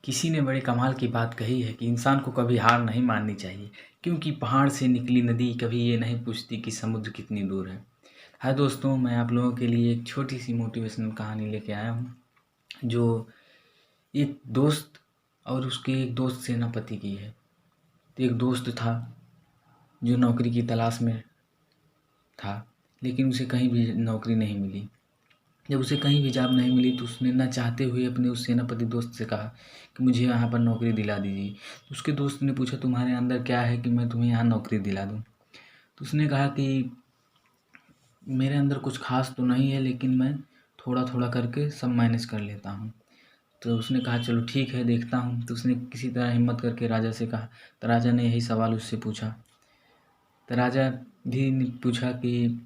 किसी ने बड़े कमाल की बात कही है कि इंसान को कभी हार नहीं माननी चाहिए, क्योंकि पहाड़ से निकली नदी कभी ये नहीं पूछती कि समुद्र कितनी दूर है। हाय दोस्तों, मैं आप लोगों के लिए एक छोटी सी मोटिवेशनल कहानी लेके आया हूँ, जो एक दोस्त और उसके एक दोस्त सेनापति की है। तो एक दोस्त था जो नौकरी की तलाश में था, लेकिन उसे कहीं भी नौकरी नहीं मिली। जब उसे कहीं भी जॉब नहीं मिली तो उसने ना चाहते हुए अपने उस सेनापति दोस्त से कहा कि मुझे यहाँ पर नौकरी दिला दीजिए। तो उसके दोस्त ने पूछा, तुम्हारे अंदर क्या है कि मैं तुम्हें यहाँ नौकरी दिला दूँ? तो उसने कहा कि मेरे अंदर कुछ खास तो नहीं है, लेकिन मैं थोड़ा थोड़ा करके सब मैनेज कर लेता हूँ। तो उसने कहा चलो ठीक है, देखता हूँ। तो उसने किसी तरह हिम्मत करके राजा से कहा। तो राजा ने यही सवाल उससे पूछा। तो राजा भी ने पूछा कि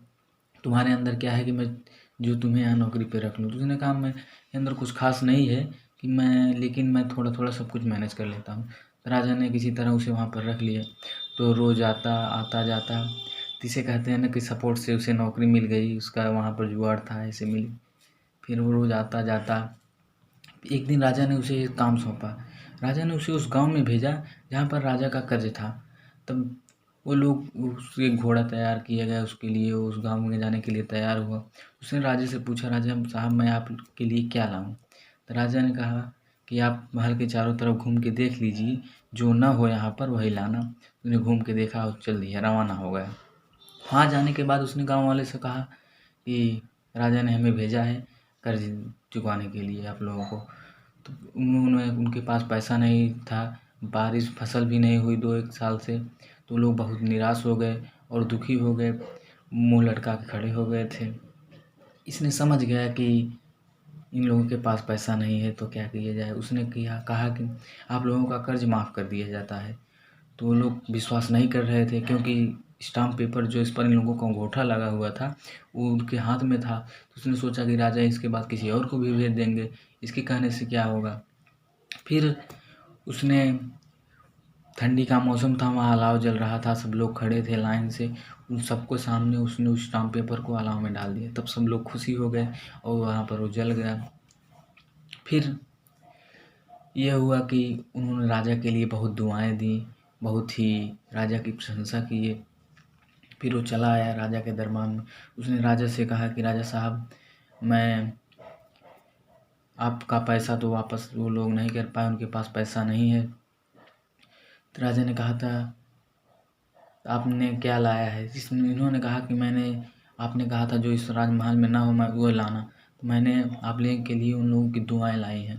तुम्हारे अंदर क्या है कि मैं जो तुम्हें यहाँ नौकरी पे रख लूँ? तो उसने कहा मेरे अंदर कुछ खास नहीं है कि लेकिन मैं थोड़ा थोड़ा सब कुछ मैनेज कर लेता हूँ। तो राजा ने किसी तरह उसे वहाँ पर रख लिया। तो रोज़ आता जाता, तो इसे कहते हैं ना कि सपोर्ट से उसे नौकरी मिल गई। उसका वहाँ पर जुगाड़ था, ऐसे मिली। फिर वो रोज़ आता जाता। एक दिन राजा ने उसे एक काम सौंपा। राजा ने उसे उस गांव में भेजा जहाँ पर राजा का कर्ज था। तब वो लोग उसके घोड़ा तैयार किया गया उसके लिए, वो उस गांव में जाने के लिए तैयार हुआ। उसने राजा से पूछा, राजा साहब मैं आपके लिए क्या लाऊं? तो राजा ने कहा कि आप महल के चारों तरफ घूम के देख लीजिए, जो ना हो यहाँ पर वही लाना। उसने घूम के देखा और चल दिया, रवाना हो गया। वहाँ जाने के बाद उसने गाँव वाले से कहा कि राजा ने हमें भेजा है कर्ज चुकाने के लिए आप लोगों को। तो उन्होंने उनके पास पैसा नहीं था, बारिश फसल भी नहीं हुई 2-1 साल से। तो लोग बहुत निराश हो गए और दुखी हो गए, मुँह लटका के खड़े हो गए थे। इसने समझ गया कि इन लोगों के पास पैसा नहीं है तो क्या किया जाए। उसने कहा कि आप लोगों का कर्ज माफ़ कर दिया जाता है। तो वो लोग विश्वास नहीं कर रहे थे, क्योंकि स्टाम्प पेपर जो इस पर इन लोगों का अंगूठा लगा हुआ था वो उनके हाथ में था। तो उसने सोचा कि राजा इसके बाद किसी और को भी भेज देंगे, इसके कहने से क्या होगा। फिर उसने, ठंडी का मौसम था, वहाँ अलाव जल रहा था, सब लोग खड़े थे लाइन से। उन सबको सामने उसने उस स्टाम्प पेपर को अलाव में डाल दिया। तब सब लोग खुशी हो गए और वहाँ पर वो जल गया। फिर यह हुआ कि उन्होंने राजा के लिए बहुत दुआएं दी, बहुत ही राजा की प्रशंसा की। फिर वो चला आया राजा के दरबार में। उसने राजा से कहा कि राजा साहब, मैं आपका पैसा तो वापस वो लोग नहीं कर पाए, उनके पास पैसा नहीं है। तो राजा ने कहा था आपने क्या लाया है? इन्होंने कहा कि आपने कहा था जो इस राजमहल में ना हो मैं वो लाना, तो मैंने आप लोगों के लिए उन लोगों की दुआएं लाई हैं।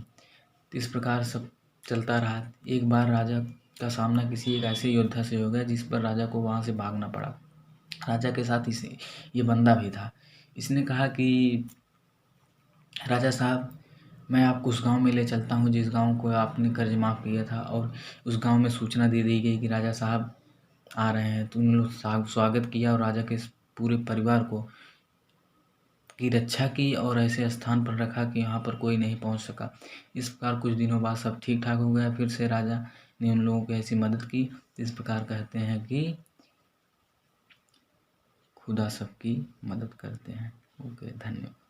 तो इस प्रकार सब चलता रहा। एक बार राजा का सामना किसी एक ऐसे योद्धा से हो गया जिस पर राजा को वहाँ से भागना पड़ा। राजा के साथ इसे ये बंदा भी था। इसने कहा कि राजा साहब, मैं आपको उस गांव में ले चलता हूँ जिस गांव को आपने कर्ज माफ़ किया था, और उस गांव में सूचना दे दी गई कि राजा साहब आ रहे हैं। तो उन लोग स्वागत किया और राजा के पूरे परिवार को की रक्षा की और ऐसे स्थान पर रखा कि यहाँ पर कोई नहीं पहुँच सका। इस प्रकार कुछ दिनों बाद सब ठीक ठाक हो गया। फिर से राजा ने उन लोगों की ऐसी मदद की। इस प्रकार कहते हैं कि खुदा सबकी मदद करते हैं। ओके, धन्यवाद।